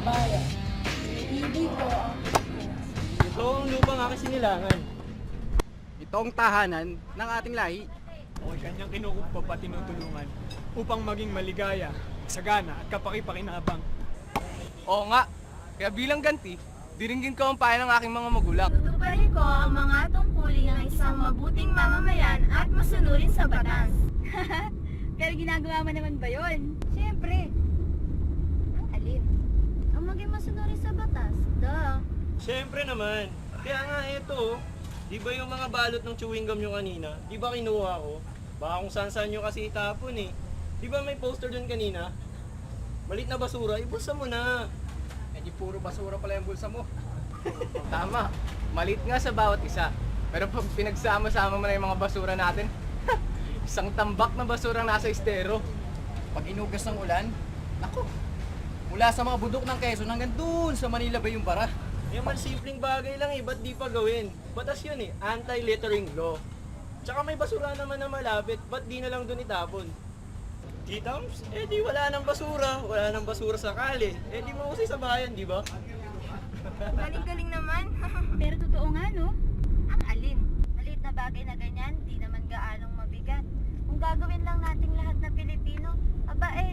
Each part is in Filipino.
bayan. Iniibig ko ang Ito ang lupang aking sinilangan. Ito ang tahanan ng ating lahi. Ako'y kanyang kinukumpab at tinutulungan upang maging maligaya, sagana at kapaki-pakinabang. Oo nga, kaya bilang ganti, diringgin ko ang payo ng aking mga magulang. Tutuparin ko ang mga tungkulin ng isang mabuting mamamayan at masunurin sa batas. Pero ginagawa mo naman ba yun? Siyempre. Ang alin? Ang maging masunurin sa batas. Duh. Siyempre naman. Kaya nga ito, di ba yung mga balot ng chewing gum nyo kanina? Di ba kinuha ko? Baka kung saan-saan nyo kasi itapon eh. Di ba may poster dun kanina? Malit na basura, ibusa mo na. Eh di puro basura pala yung bulsa mo. Tama, maliit nga sa bawat isa. Pero pag pinagsama-sama mo na yung mga basura natin, isang tambak na basura nasa estero. Pag inugas ng ulan, naku, mula sa mga bundok ng Quezon hanggang doon sa Manila Bay yung bara. Yung man simpleng bagay lang eh, ba't di pa gawin? Batas yun eh, anti-littering law. Tsaka may basura naman na malapit, ba't di na lang dun itapon? Titams, eh di wala nang basura sa kali. Eh di mausay sa bayan, di ba? Galing-galing naman. Pero totoo nga, no? Ang alin? Maliit na bagay na ganyan, di naman gaanong mabigat. Kung gagawin lang nating lahat na Pilipino, aba eh,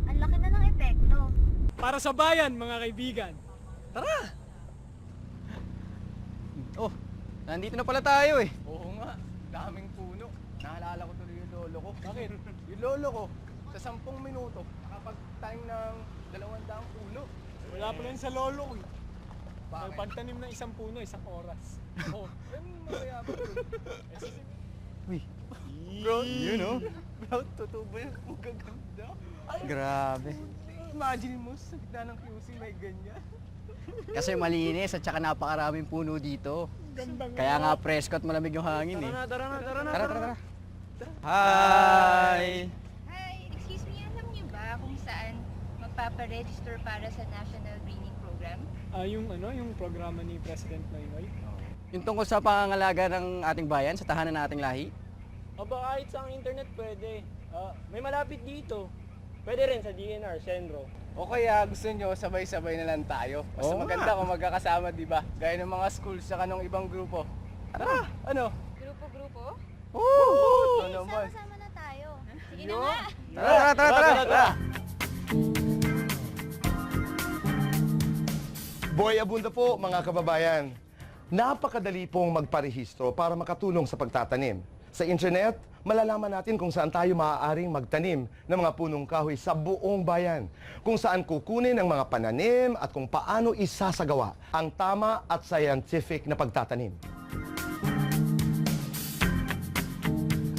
ang laki na ng epekto. Para sa bayan, mga kaibigan. Tara! Oh, nandito na pala tayo eh. Oo nga, daming puno. Naalala ko tuloy yung lolo ko. Bakit? Yung lolo ko, sa 10 minuto, nakapagtanim ng 200 puno. Wala pa rin sa lolo ko. Bakit? Pagtanim ng isang puno, isang oras. Oh. Mamaya pa dun. Uy, bro, yun oh. Bro, totoo ba yun? Ang gaganda. Ay, Grabe. imagine mo, sa gitna ng QC may ganyan. Kasi malinis at saka napakaraming puno dito. Kaya nga presko at malamig yung hangin eh. Tara na. Tara. Hi! Hi, excuse me, alam niyo ba kung saan magpaparegister para sa National Greening Program? Yung programa ni President Noynoy. Yung tungkol sa pangangalaga ng ating bayan, sa tahanan ng ating lahi. Aba kahit sa internet pwede. May malapit dito. Pwede rin sa DNR, Senro. O kaya gusto nyo, sabay-sabay na lang tayo. Mas Oo maganda nga. kung magkakasama, di ba? Gaya ng mga schools sa kanong ibang grupo. Tara, ano? Grupo-grupo? Oo! Ito naman. Sama-sama na tayo. Sige na nga! Tara! Boy Abunda po, mga kababayan. Napakadali pong magparehistro para makatulong sa pagtatanim. Sa internet, malalaman natin kung saan tayo maaaring magtanim ng mga punong kahoy sa buong bayan, kung saan kukunin ang mga pananim at kung paano isasagawa ang tama at scientific na pagtatanim.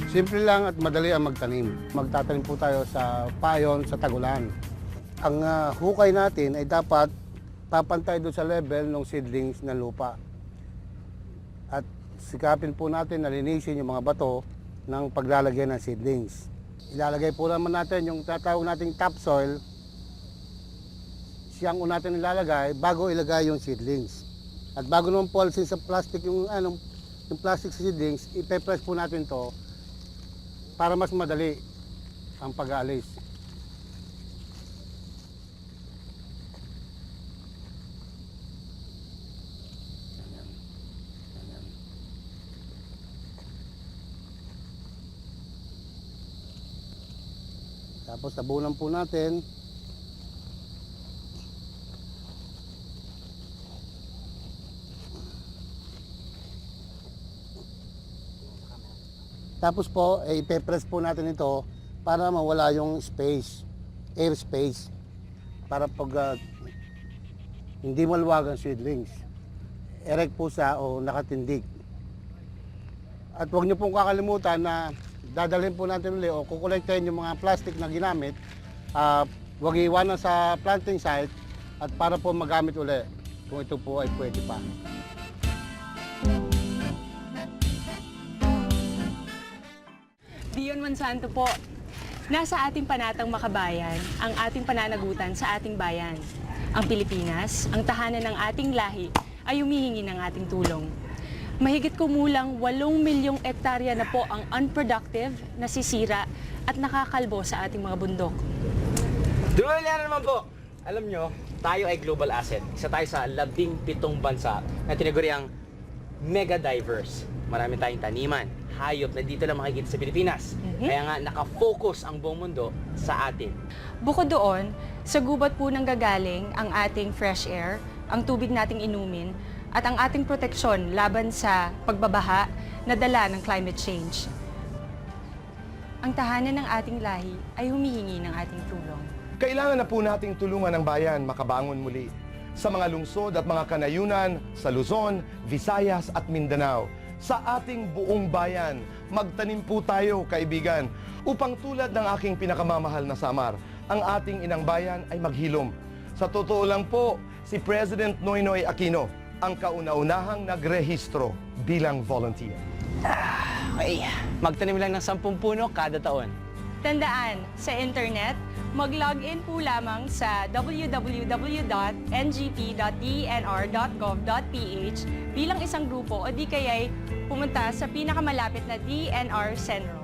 Simple lang at madali ang magtanim. Magtatanim po tayo sa payon, sa tagulan. Ang hukay natin ay dapat papantay doon sa level ng seedlings ng lupa. At sikapin po natin na linisin yung mga bato ng paglalagay ng seedlings. Ilalagay po naman natin yung tatawag nating topsoil. Siyang una natin ilalagay bago ilagay yung seedlings. At bago naman po alisin sa plastic yung plastic seedlings, ipe-press po natin to para mas madali ang pag-aalis. Tapos tabunan po natin. Tapos po, ipe-press po natin ito para mawala yung space, air space, para pag hindi maluwag ang seedlings. Erect po siya o nakatindig. At huwag niyo pong kakalimutan na dadalhin po natin ulit o kukolektahin yung mga plastic na ginamit. Huwag iwanan sa planting site at para po magamit ulit kung ito po ay pwede pa. Dion Monsanto po. Nasa ating panatang makabayan ang ating pananagutan sa ating bayan. Ang Pilipinas, ang tahanan ng ating lahi, ay humihingi ng ating tulong. Mahigit kumulang 8 milyong ektarya na po ang unproductive, nasisira at nakakalbo sa ating mga bundok. Dulo na naman po. Alam nyo, tayo ay global asset. Isa tayo sa 17 bansa na tinaguriang mega diverse. Marami tayong taniman, hayop na dito lang makikita sa Pilipinas. Kaya nga nakafocus ang buong mundo sa atin. Bukod doon, sa gubat po nang gagaling ang ating fresh air, ang tubig nating inumin, at ang ating proteksyon laban sa pagbabaha na dala ng climate change. Ang tahanan ng ating lahi ay humihingi ng ating tulong. Kailangan na po nating tulungan ang bayan makabangon muli sa mga lungsod at mga kanayunan sa Luzon, Visayas at Mindanao. Sa ating buong bayan, magtanim po tayo, kaibigan, upang tulad ng aking pinakamamahal na Samar, ang ating inang bayan ay maghilom. Sa totoo lang po, si President Noynoy Aquino ang kauna-unahang nagrehistro bilang volunteer. Okay, magtanim lang ng 10 puno kada taon. Tandaan, sa internet, mag-login po lamang sa www.ngp.dnr.gov.ph bilang isang grupo o di kaya'y pumunta sa pinakamalapit na DNR Centro.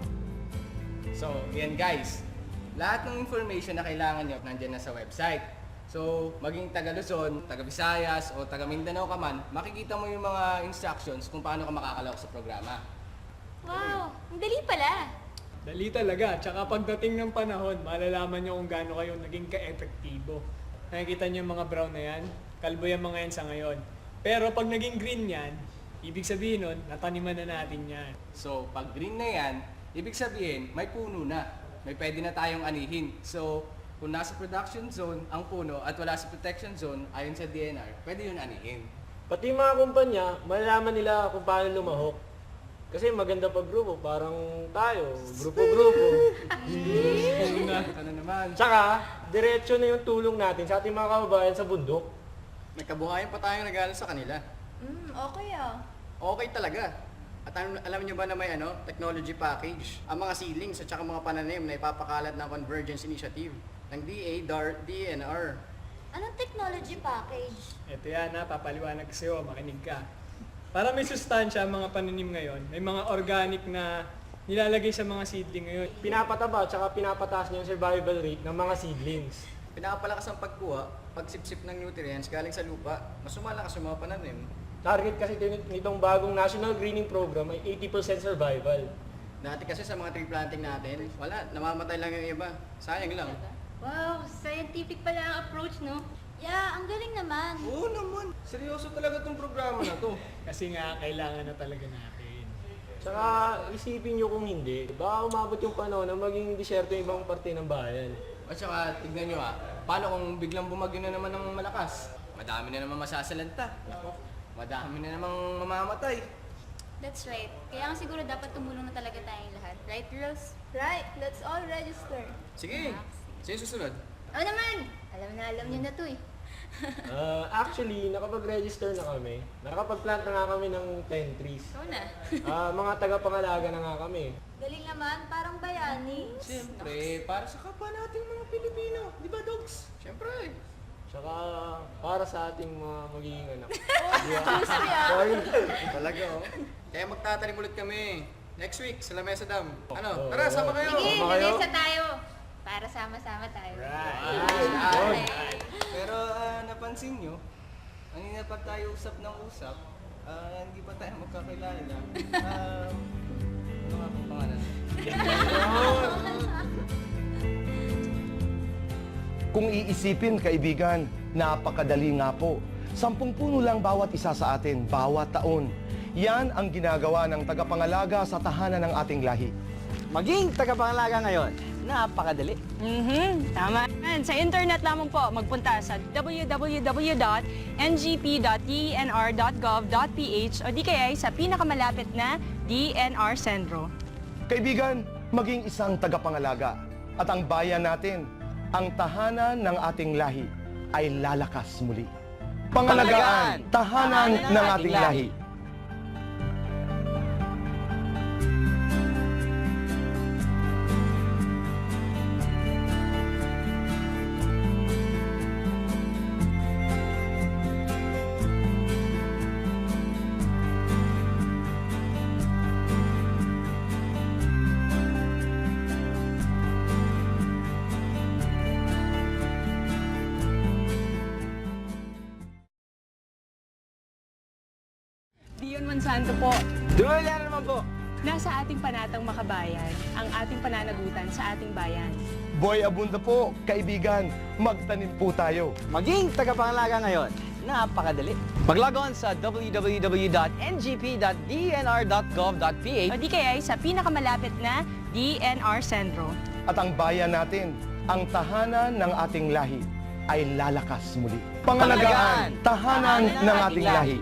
So, yan guys. Lahat ng information na kailangan nyo nandiyan na sa website. So, maging taga Luzon, taga Visayas o taga Mindanao ka man, makikita mo yung mga instructions kung paano ka makakalawak sa programa. Wow, ang dali pala. Dali talaga. Tsaka pagdating ng panahon, malalaman nyo kung gaano kayo naging ka-epektibo. Nakikita nyo yung mga brown na yan? Kalbo yung mga yan sa ngayon. Pero pag naging green yan, ibig sabihin nun, nataniman na natin yan. So, pag green na yan, ibig sabihin, may puno na. May pwede na tayong anihin. So, kung nasa production zone ang puno at wala sa protection zone, ayon sa DNR, pwede yun anihin. Pati mga kumpanya, malalaman nila kung paano lumahok. Kasi maganda pag grupo, parang tayo, grupo-grupo. Ito na naman. Tsaka, diretso na yung tulong natin sa ating mga kababayan sa bundok. May kabuhayan pa tayong regalo sa kanila. Okay ah. Okay talaga. At alam niyo ba na may technology package? Ang mga seedlings at saka mga pananim na ipapakalat ng Convergence Initiative ng DNR. Anong technology package? Ito yan ha, papaliwanag sa'yo, makinig ka. Para may sustansya ang mga pananim ngayon, may mga organic na nilalagay sa mga seedling ngayon. Pinapataba, tsaka pinapataas niya yung survival rate ng mga seedlings. Pinakapalakas ang pagkuha, pagsipsip ng nutrients galing sa lupa, mas sumalakas ang mga pananim. Target kasi nitong bagong National Greening Program ay 80% survival. Dati kasi sa mga tree planting natin, wala, namamatay lang yung iba. Sayang lang. Wow, scientific pala ang approach, no? Yeah, ang galing naman. Oo naman. Seryoso talaga tong programa na to. Kasi nga, kailangan na talaga natin. Tsaka isipin nyo kung hindi, baka umabot yung panahon na maging disyerto yung ibang parte ng bayan. At saka, tignan nyo paano kung biglang bumagyo na naman ng malakas? Madami na naman masasalanta. Madami na namang mamamatay. That's right. Kaya nga siguro dapat tumulong na talaga tayong lahat. Right, girls? Right, let's all register. Sige, sino susunod? Oo naman! Alam niyo na to eh. Actually, nakapag-register na kami. Nakapag-plant na nga kami ng 10 trees. Ikaw na. Mga taga-pangalaga na nga kami. Galing naman, parang bayani. Siyempre, para sa kapwa nating mga Pilipino. Di ba, dogs? Siyempre. Tsaka para sa ating mga magiging anak. Sorry. Talaga Kaya magtatanim ulit kami. Next week, sa Lamesa Dam. Oo. Tara, sama kayo! Sige, Sama kayo? lamesa tayo. Para sama-sama tayo. Right. Pero napansin nyo, kanina pa tayo usap ng usap, hindi pa tayo magkakilala. Ano nga pong pangalan? Kung iisipin, kaibigan, napakadali nga po. 10 puno lang bawat isa sa atin, bawat taon. Yan ang ginagawa ng tagapangalaga sa tahanan ng ating lahi. Maging tagapangalaga ngayon, napakadali. Tama yan. Sa internet lamang po, magpunta sa www.ngp.dnr.gov.ph o di kaya sa pinakamalapit na DNR Centro. Kaibigan, maging isang tagapangalaga. At ang bayan natin, ang tahanan ng ating lahi ay lalakas muli. Pangalagaan, tahanan ng ating lahi. Monsanto po. Julian naman po. Nasa ating panatang makabayan ang ating pananagutan sa ating bayan. Boy Abunda po, kaibigan, magtanim po tayo. Maging tagapangalaga ngayon. Napakadali. Mag-log on sa www.ngp.dnr.gov.ph O di kaya sa pinakamalapit na DNR Sentro. At ang bayan natin, ang tahanan ng ating lahi, ay lalakas muli. Pangalagaan, tahanan ng ating lahi.